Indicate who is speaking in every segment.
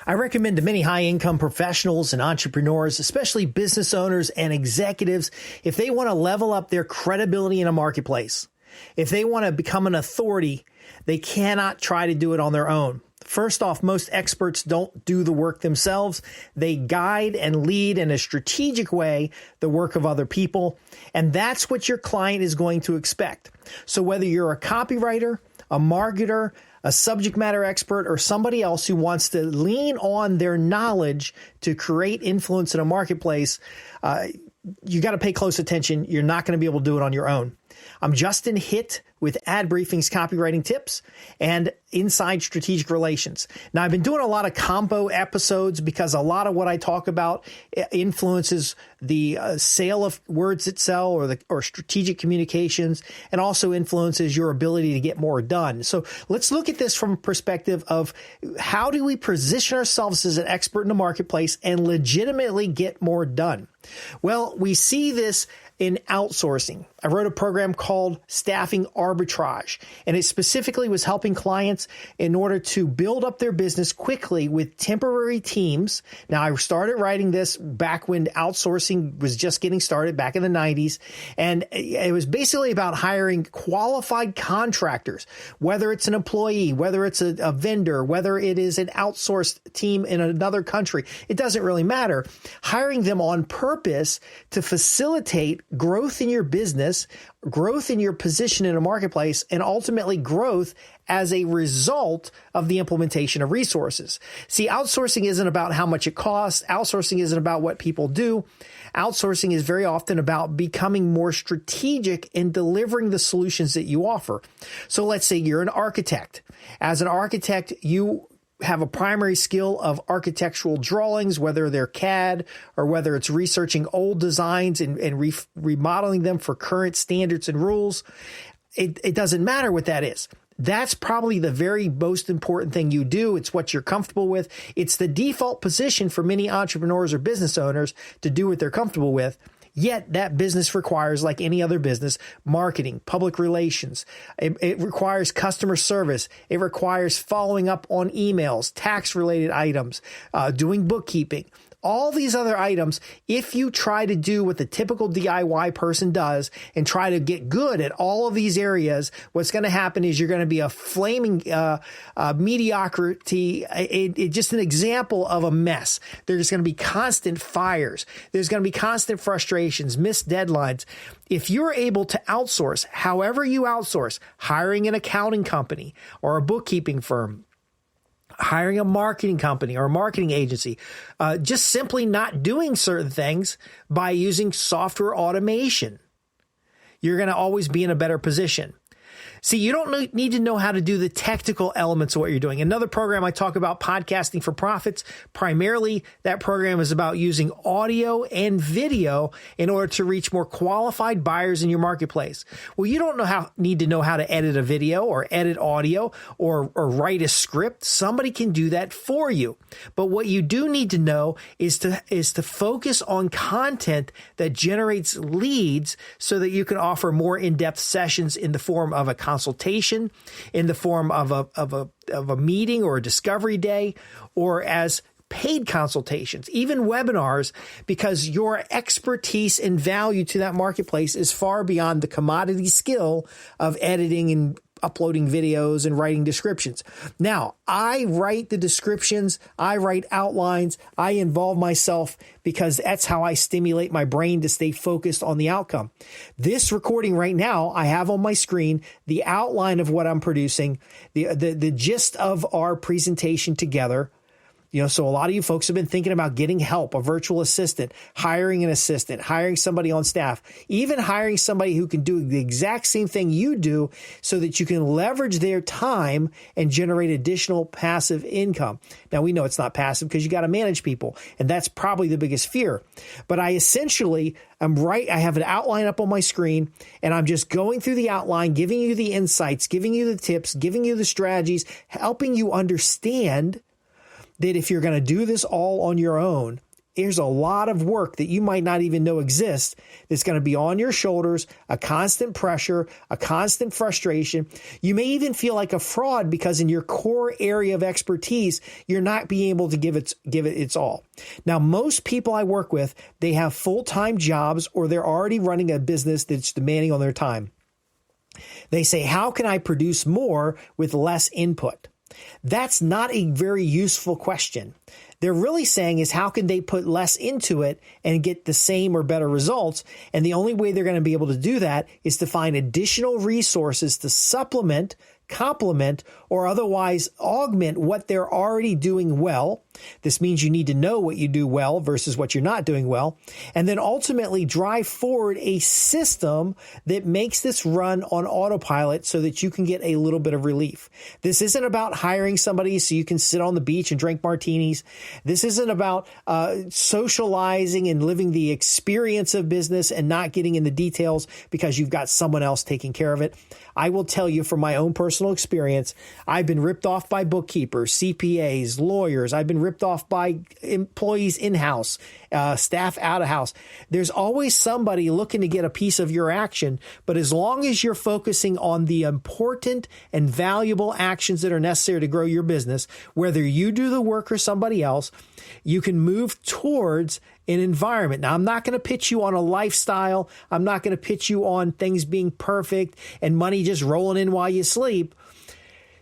Speaker 1: I recommend to many high-income professionals and entrepreneurs, especially business owners and executives, if they want to level up their credibility in a marketplace, if they want to become an authority, they cannot try to do it on their own. First off, most experts don't do the work themselves. They guide and lead in a strategic way the work of other people, and that's what your client is going to expect. So whether you're a copywriter, a marketer, a subject matter expert, or somebody else who wants to lean on their knowledge to create influence in a marketplace, you got to pay close attention. You're not going to be able to do it on your own. I'm Justin Hitt with Ad Briefing's copywriting tips and Inside Strategic Relations. Now, I've been doing a lot of combo episodes because a lot of what I talk about influences the sale of words that sell or strategic communications, and also influences your ability to get more done. So let's look at this from a perspective of how do we position ourselves as an expert in the marketplace and legitimately get more done? Well, we see this in outsourcing. I wrote a program called Staffing Arbitrage, and it specifically was helping clients in order to build up their business quickly with temporary teams. Now, I started writing this back when outsourcing was just getting started back in the 90s, and it was basically about hiring qualified contractors, whether it's an employee, whether it's a vendor, whether it is an outsourced team in another country. It doesn't really matter. Hiring them on purpose to facilitate growth in your business, growth in your position in a marketplace, and ultimately growth as a result of the implementation of resources. See, outsourcing isn't about how much it costs. Outsourcing isn't about what people do. Outsourcing is very often about becoming more strategic in delivering the solutions that you offer. So let's say you're an architect. As an architect, you have a primary skill of architectural drawings, whether they're CAD or whether it's researching old designs and remodeling them for current standards and rules. It doesn't matter what that is. That's probably the very most important thing you do. It's what you're comfortable with. It's the default position for many entrepreneurs or business owners to do what they're comfortable with. Yet that business requires, like any other business, marketing, public relations. It requires customer service. It requires following up on emails, tax-related items, doing bookkeeping. All these other items, if you try to do what the typical DIY person does and try to get good at all of these areas, what's going to happen is you're going to be a flaming mediocrity, just an example of a mess. There's going to be constant fires. There's going to be constant frustrations, missed deadlines. If you're able to outsource, however you outsource, hiring an accounting company or a bookkeeping firm, hiring a marketing company or a marketing agency, just simply not doing certain things by using software automation, you're going to always be in a better position. See, you don't need to know how to do the technical elements of what you're doing. Another program I talk about, Podcasting for Profits. Primarily, that program is about using audio and video in order to reach more qualified buyers in your marketplace. Well, you don't need to know how to edit a video or edit audio or write a script. Somebody can do that for you. But what you do need to know is to focus on content that generates leads so that you can offer more in-depth sessions in the form of a consultation, in the form of a meeting or a discovery day, or as paid consultations, even webinars, because your expertise and value to that marketplace is far beyond the commodity skill of editing and uploading videos and writing descriptions. Now, I write the descriptions, I write outlines, I involve myself because that's how I stimulate my brain to stay focused on the outcome. This recording right now, I have on my screen the outline of what I'm producing, the gist of our presentation together. So a lot of you folks have been thinking about getting help, a virtual assistant, hiring an assistant, hiring somebody on staff, even hiring somebody who can do the exact same thing you do so that you can leverage their time and generate additional passive income. Now, we know it's not passive because you got to manage people, and that's probably the biggest fear. But I have an outline up on my screen, and I'm just going through the outline, giving you the insights, giving you the tips, giving you the strategies, helping you understand that if you're going to do this all on your own, Here's a lot of work that you might not even know exists that's going to be on your shoulders, a constant pressure, a constant frustration. You may even feel like a fraud because in your core area of expertise, you're not being able to give it its all. Now, most people I work with, they have full-time jobs or they're already running a business that's demanding on their time. They say, how can I produce more with less input? That's not a very useful question. They're really saying is how can they put less into it and get the same or better results? And the only way they're going to be able to do that is to find additional resources to supplement, complement, or otherwise augment what they're already doing well. This means you need to know what you do well versus what you're not doing well. And then ultimately drive forward a system that makes this run on autopilot so that you can get a little bit of relief. This isn't about hiring somebody so you can sit on the beach and drink martinis. This isn't about socializing and living the experience of business and not getting in the details because you've got someone else taking care of it. I will tell you from my own personal experience, I've been ripped off by bookkeepers, CPAs, lawyers. I've been ripped off by employees in-house, staff out-of-house. There's always somebody looking to get a piece of your action, but as long as you're focusing on the important and valuable actions that are necessary to grow your business, whether you do the work or somebody else, you can move towards an environment. Now, I'm not going to pitch you on a lifestyle. I'm not going to pitch you on things being perfect and money just rolling in while you sleep.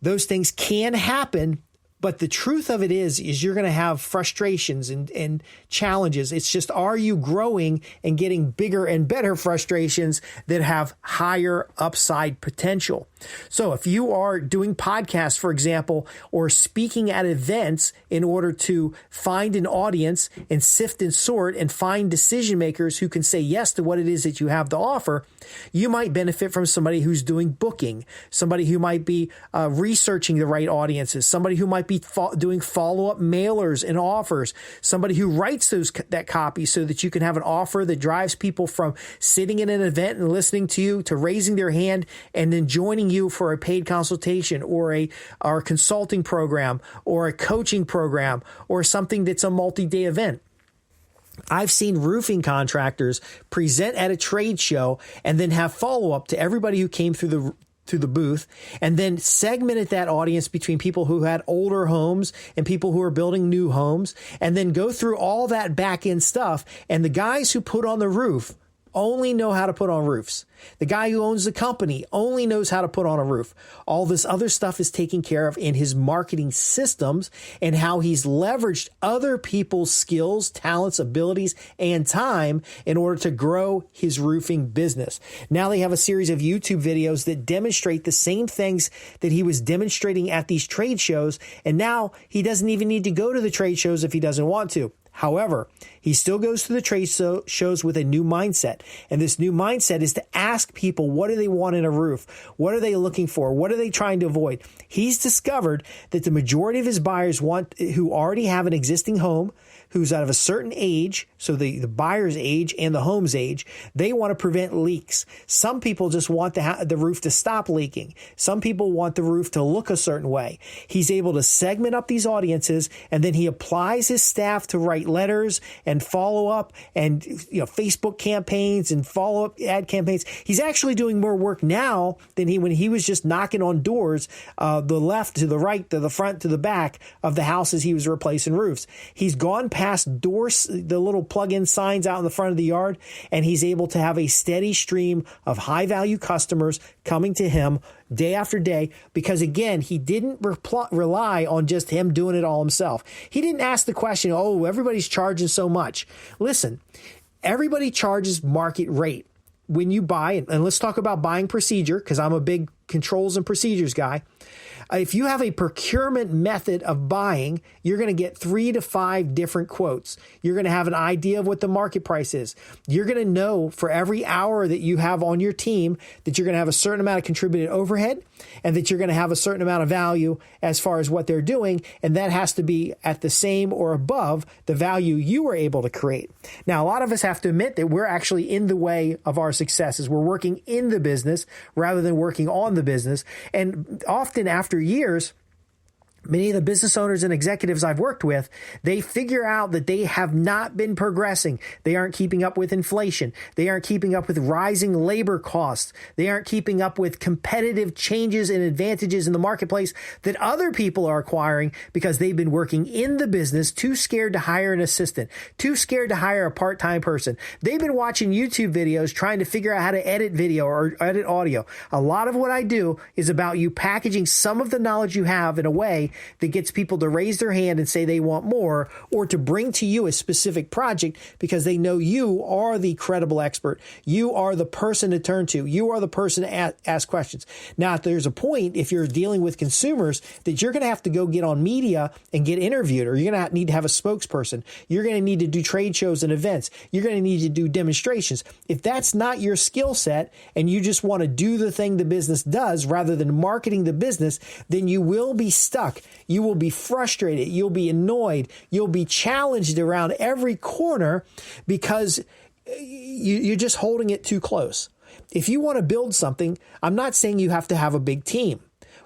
Speaker 1: Those things can happen. But the truth of it is you're going to have frustrations and challenges. It's just, are you growing and getting bigger and better frustrations that have higher upside potential? So if you are doing podcasts, for example, or speaking at events in order to find an audience and sift and sort and find decision makers who can say yes to what it is that you have to offer, you might benefit from somebody who's doing booking, somebody who might be researching the right audiences, somebody who might be doing follow-up mailers and offers, somebody who writes that copy so that you can have an offer that drives people from sitting in an event and listening to you to raising their hand and then joining you for a paid consultation or a consulting program or a coaching program or something that's a multi-day event. I've seen roofing contractors present at a trade show and then have follow-up to everybody who came through the booth, and then segmented that audience between people who had older homes and people who are building new homes, and then go through all that back end stuff. And the guys who put on the roof only know how to put on roofs. The guy who owns the company only knows how to put on a roof. All this other stuff is taken care of in his marketing systems and how he's leveraged other people's skills, talents, abilities, and time in order to grow his roofing business. Now they have a series of YouTube videos that demonstrate the same things that he was demonstrating at these trade shows. And now he doesn't even need to go to the trade shows if he doesn't want to. However, he still goes to the trade shows with a new mindset. And this new mindset is to ask people, what do they want in a roof? What are they looking for? What are they trying to avoid? He's discovered that the majority of his buyers who already have an existing home, who's out of a certain age, so the buyer's age and the home's age, they want to prevent leaks. Some people just want the roof to stop leaking. Some people want the roof to look a certain way. He's able to segment up these audiences, and then he applies his staff to write letters and follow up and Facebook campaigns and follow up ad campaigns. He's actually doing more work now than when he was just knocking on doors, the left to the right, to the front, to the back of the houses he was replacing roofs. He's gone past doors, the little plug-in signs out in the front of the yard, and he's able to have a steady stream of high-value customers coming to him day after day because, again, he didn't rely on just him doing it all himself. He didn't ask the question, oh, everybody's charging so much. Listen, everybody charges market rate. When you buy, and let's talk about buying procedure because I'm a big controls and procedures guy. If you have a procurement method of buying, you're going to get 3 to 5 different quotes. You're going to have an idea of what the market price is. You're going to know for every hour that you have on your team that you're going to have a certain amount of contributed overhead and that you're going to have a certain amount of value as far as what they're doing. And that has to be at the same or above the value you were able to create. Now, a lot of us have to admit that we're actually in the way of our successes. We're working in the business rather than working on the business. And often after years, Many of the business owners and executives I've worked with, they figure out that they have not been progressing. They aren't keeping up with inflation. They aren't keeping up with rising labor costs. They aren't keeping up with competitive changes and advantages in the marketplace that other people are acquiring because they've been working in the business, too scared to hire an assistant, too scared to hire a part-time person. They've been watching YouTube videos trying to figure out how to edit video or edit audio. A lot of what I do is about you packaging some of the knowledge you have in a way that gets people to raise their hand and say they want more, or to bring to you a specific project because they know you are the credible expert. You are the person to turn to. You are the person to ask questions. Now, there's a point if you're dealing with consumers that you're going to have to go get on media and get interviewed, or you're going to need to have a spokesperson. You're going to need to do trade shows and events. You're going to need to do demonstrations. If that's not your skill set and you just want to do the thing the business does rather than marketing the business, then you will be stuck. You will be frustrated. You'll be annoyed. You'll be challenged around every corner because you're just holding it too close. If you want to build something, I'm not saying you have to have a big team.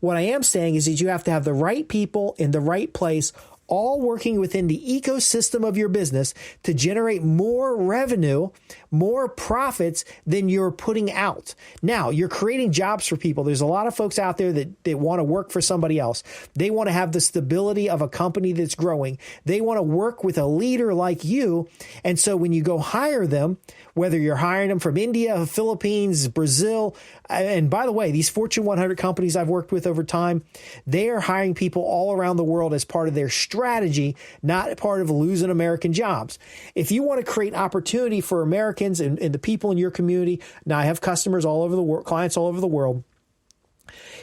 Speaker 1: What I am saying is that you have to have the right people in the right place, all working within the ecosystem of your business to generate more revenue, more profits than you're putting out. Now, you're creating jobs for people. There's a lot of folks out there that want to work for somebody else. They want to have the stability of a company that's growing. They want to work with a leader like you. And so when you go hire them, whether you're hiring them from India, Philippines, Brazil, and by the way, these Fortune 100 companies I've worked with over time, they are hiring people all around the world as part of their strategy, not part of losing American jobs. If you want to create opportunity for Americans and the people in your community, now I have customers all over the world, clients all over the world,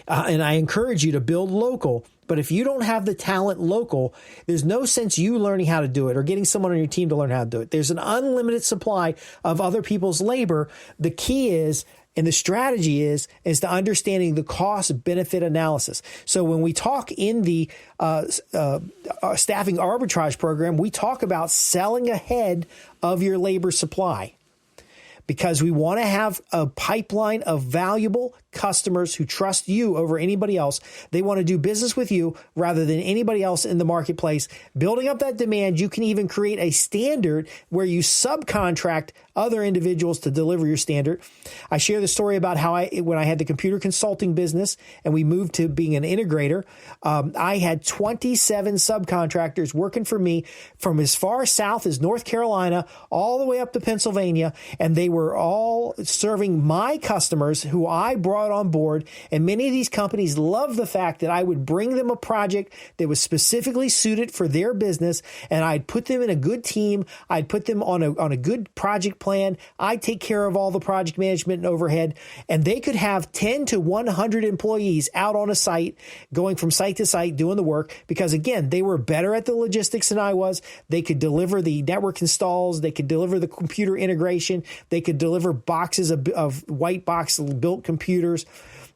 Speaker 1: and I encourage you to build local. But if you don't have the talent local, there's no sense you learning how to do it or getting someone on your team to learn how to do it. There's an unlimited supply of other people's labor. The key is, and the strategy is to understanding the cost-benefit analysis. So when we talk in the staffing arbitrage program, we talk about selling ahead of your labor supply, because we want to have a pipeline of valuable customers who trust you over anybody else. They want to do business with you rather than anybody else in the marketplace. Building up that demand, you can even create a standard where you subcontract other individuals to deliver your standard. I share the story about how when I had the computer consulting business and we moved to being an integrator, I had 27 subcontractors working for me from as far south as North Carolina all the way up to Pennsylvania, and they were all serving my customers who I brought on board. And many of these companies love the fact that I would bring them a project that was specifically suited for their business, and I'd put them in a good team. I'd put them on a good project plan. I'd take care of all the project management and overhead, and they could have 10 to 100 employees out on a site, going from site to site, doing the work, because again, they were better at the logistics than I was. They could deliver the network installs. They could deliver the computer integration. They could deliver boxes of white box built computers.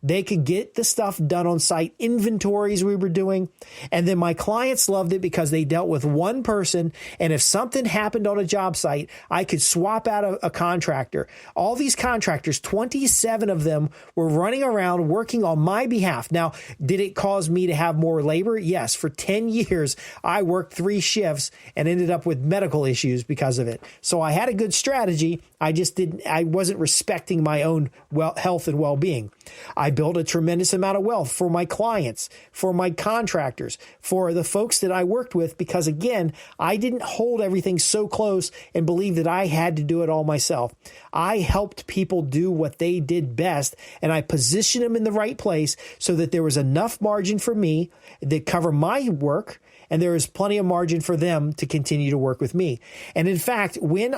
Speaker 1: They could get the stuff done on site, inventories we were doing. And then my clients loved it because they dealt with one person. And if something happened on a job site, I could swap out a contractor. All these contractors, 27 of them, were running around working on my behalf. Now, did it cause me to have more labor? Yes. For 10 years, I worked 3 shifts and ended up with medical issues because of it. So I had a good strategy. I wasn't respecting my own health and well-being. I built a tremendous amount of wealth for my clients, for my contractors, for the folks that I worked with, because again, I didn't hold everything so close and believe that I had to do it all myself. I helped people do what they did best, and I positioned them in the right place so that there was enough margin for me that cover my work, and there was plenty of margin for them to continue to work with me. And in fact, when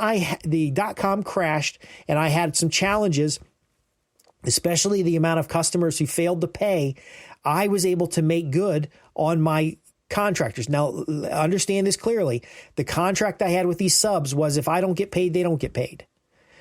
Speaker 1: the .com crashed and I had some challenges, especially the amount of customers who failed to pay, I was able to make good on my contractors. Now, understand this clearly. The contract I had with these subs was if I don't get paid, they don't get paid.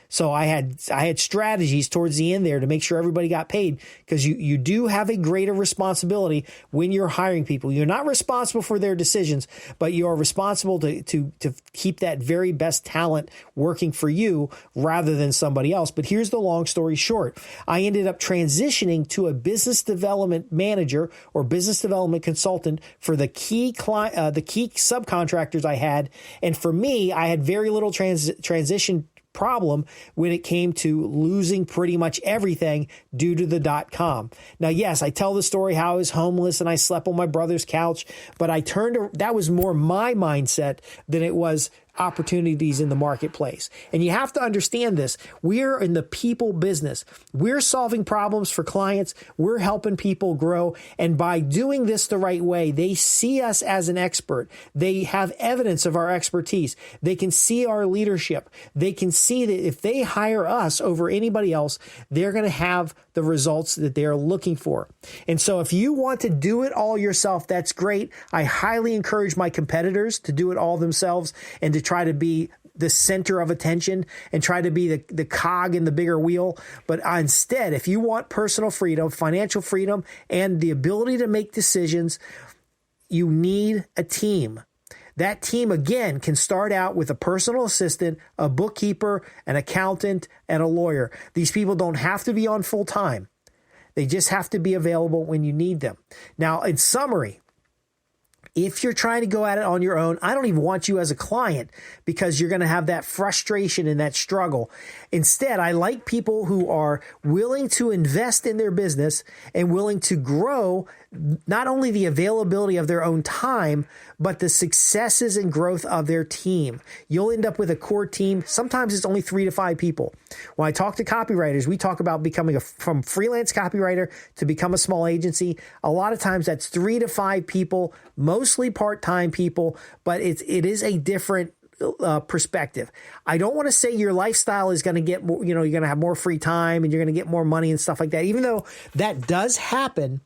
Speaker 1: So I had strategies towards the end there to make sure everybody got paid, because you do have a greater responsibility when you're hiring people. You're not responsible for their decisions, but you are responsible to keep that very best talent working for you rather than somebody else. But here's the long story short. I ended up transitioning to a business development manager or business development consultant for the key subcontractors I had. And for me, I had very little transition problem when it came to losing pretty much everything due to the .com. Now, yes, I tell the story how I was homeless and I slept on my brother's couch, but that was more my mindset than it was opportunities in the marketplace. And you have to understand this. We're in the people business. We're solving problems for clients. We're helping people grow. And by doing this the right way, they see us as an expert. They have evidence of our expertise. They can see our leadership. They can see that if they hire us over anybody else, they're going to have the results that they're looking for. And so if you want to do it all yourself, that's great. I highly encourage my competitors to do it all themselves and to try to be the center of attention and try to be the cog in the bigger wheel. But instead, if you want personal freedom, financial freedom, and the ability to make decisions, you need a team. That team, again, can start out with a personal assistant, a bookkeeper, an accountant, and a lawyer. These people don't have to be on full time. They just have to be available when you need them. Now, in summary, if you're trying to go at it on your own, I don't even want you as a client, because you're going to have that frustration and that struggle. Instead, I like people who are willing to invest in their business and willing to grow not only the availability of their own time, but the successes and growth of their team. You'll end up with a core team. Sometimes it's only 3 to 5 people. When I talk to copywriters, we talk about becoming from freelance copywriter to become a small agency. A lot of times that's 3 to 5 people, mostly part-time people, but it is a different perspective. I don't want to say your lifestyle is going to get more, you're going to have more free time and you're going to get more money and stuff like that. Even though that does happen,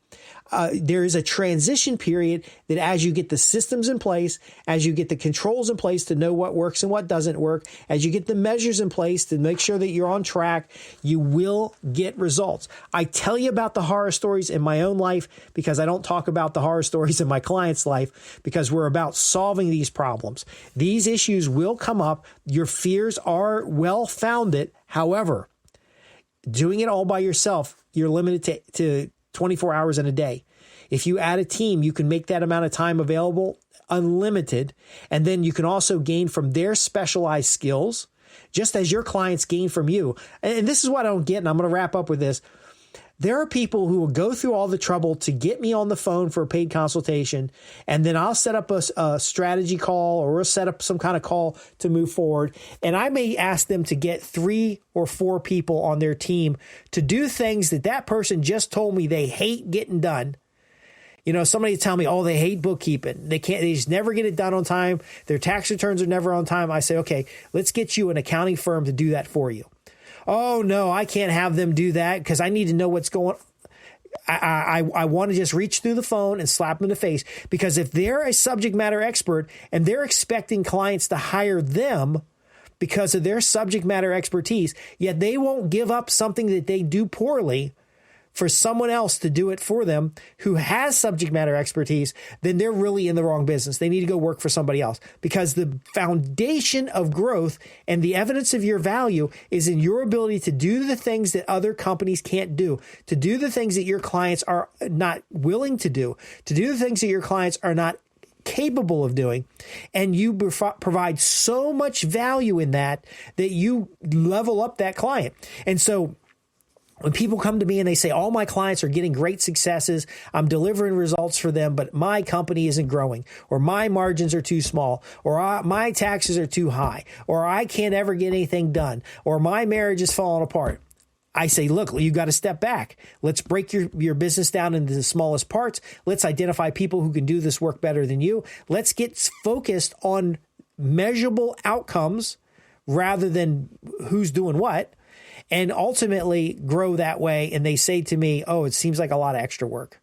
Speaker 1: there is a transition period that as you get the systems in place, as you get the controls in place to know what works and what doesn't work, as you get the measures in place to make sure that you're on track, you will get results. I tell you about the horror stories in my own life because I don't talk about the horror stories in my client's life, because we're about solving these problems. These issues will come up. Your fears are well-founded. However, doing it all by yourself, you're limited to 24 hours in a day. If you add a team, you can make that amount of time available unlimited. And then you can also gain from their specialized skills, just as your clients gain from you. And this is what I don't get, and I'm going to wrap up with this. There are people who will go through all the trouble to get me on the phone for a paid consultation, and then I'll set up a strategy call, or we'll set up some kind of call to move forward. And I may ask them to get 3 or 4 people on their team to do things that person just told me they hate getting done. Somebody tell me, they hate bookkeeping. They just never get it done on time. Their tax returns are never on time. I say, okay, let's get you an accounting firm to do that for you. Oh, no, I can't have them do that because I need to know what's going on. I want to just reach through the phone and slap them in the face, because if they're a subject matter expert and they're expecting clients to hire them because of their subject matter expertise, yet they won't give up something that they do poorly for someone else to do it for them who has subject matter expertise, then they're really in the wrong business. They need to go work for somebody else, because the foundation of growth and the evidence of your value is in your ability to do the things that other companies can't do, to do the things that your clients are not willing to do the things that your clients are not capable of doing. And you provide so much value in that you level up that client. And so when people come to me and they say, all my clients are getting great successes, I'm delivering results for them, but my company isn't growing, or my margins are too small, or my taxes are too high, or I can't ever get anything done, or my marriage is falling apart. I say, look, you got to step back. Let's break your business down into the smallest parts. Let's identify people who can do this work better than you. Let's get focused on measurable outcomes rather than who's doing what, and ultimately grow that way. And they say to me, it seems like a lot of extra work.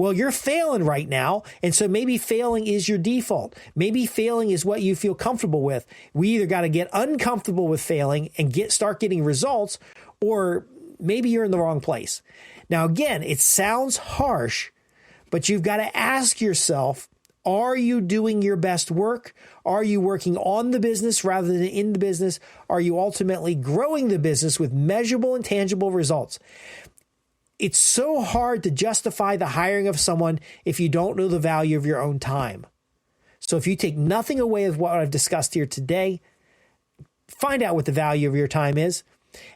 Speaker 1: Well, you're failing right now. And so maybe failing is your default. Maybe failing is what you feel comfortable with. We either got to get uncomfortable with failing and start getting results, or maybe you're in the wrong place. Now, again, it sounds harsh, but you've got to ask yourself, are you doing your best work? Are you working on the business rather than in the business? Are you ultimately growing the business with measurable and tangible results? It's so hard to justify the hiring of someone if you don't know the value of your own time. So if you take nothing away with what I've discussed here today, find out what the value of your time is.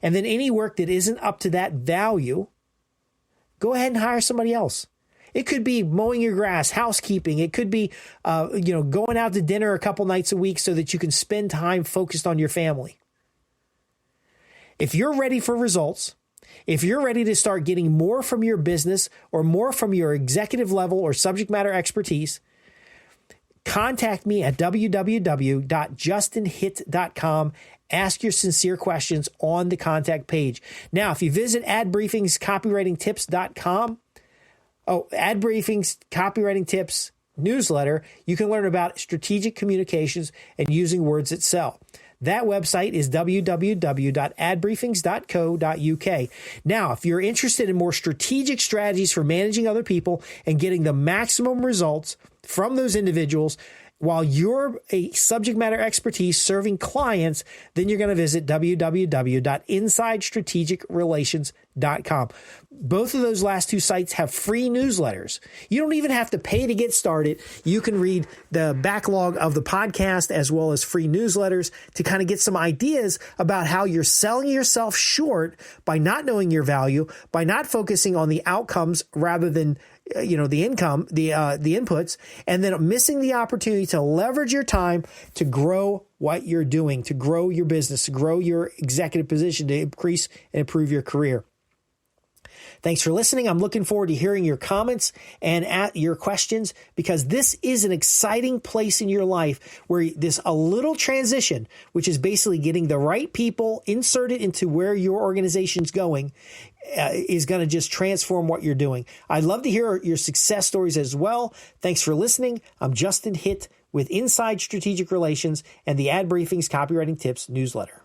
Speaker 1: And then any work that isn't up to that value, go ahead and hire somebody else. It could be mowing your grass, housekeeping. It could be, going out to dinner a couple nights a week so that you can spend time focused on your family. If you're ready for results, if you're ready to start getting more from your business or more from your executive level or subject matter expertise, contact me at www.justinhitt.com. Ask your sincere questions on the contact page. Now, if you visit adbriefingcopywritingtips.com, Ad Briefings Copywriting Tips newsletter, you can learn about strategic communications and using words that sell. That website is www.adbriefings.co.uk. Now, if you're interested in more strategic strategies for managing other people and getting the maximum results from those individuals, while you're a subject matter expertise serving clients, then you're going to visit www.insidestrategicrelations.com. Both of those last two sites have free newsletters. You don't even have to pay to get started. You can read the backlog of the podcast as well as free newsletters to kind of get some ideas about how you're selling yourself short by not knowing your value, by not focusing on the outcomes rather than the income, the inputs, and then missing the opportunity to leverage your time to grow what you're doing, to grow your business, to grow your executive position, to increase and improve your career. Thanks for listening. I'm looking forward to hearing your comments and your questions, because this is an exciting place in your life where a little transition, which is basically getting the right people inserted into where your organization's going, is going to just transform what you're doing. I'd love to hear your success stories as well. Thanks for listening. I'm Justin Hitt with Inside Strategic Relations and the Ad Briefings Copywriting Tips newsletter.